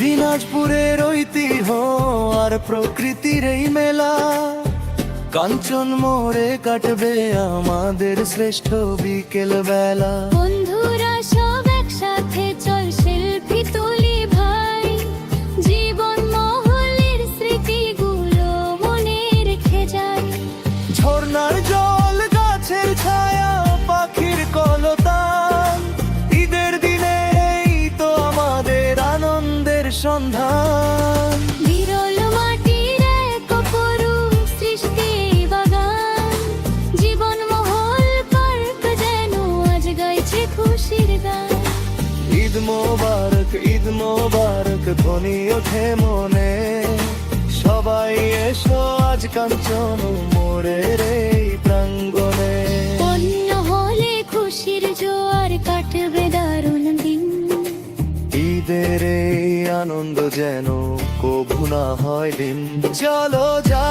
দিনাজপুরের ঐতিহ্য আর প্রকৃতির এই মেলা, কাঞ্চন মোড়ে কাটবে আমাদের শ্রেষ্ঠ বিকেল বেলা। বন্ধুরা সব একসাথে চল সেলফি তুলি ভাই, জীবন মহলের স্মৃতিগুলো মনে রেখে যাই। ঝর্ণার জল, গাছের ছায়া, পাখির কলতান, ঈদের দিনে এই তো আমাদের আনন্দের সন্ধান। বিরল মাটির এক অপরূপ সৃষ্টি বাগান, জীবন মহল পার্ক যেন আজ গাইছে খুশির গান। ঈদ মোবারক ধ্বনি ওঠে মনে, সবাই এসো আজ কাঞ্চন মোড়ের এই প্রাঙ্গণে। অন্য হলে খুশির জোয়ার কাটবে দারুণ দিন, ঈদের এই আনন্দ যেন কভু না হয় দিন। চলো যা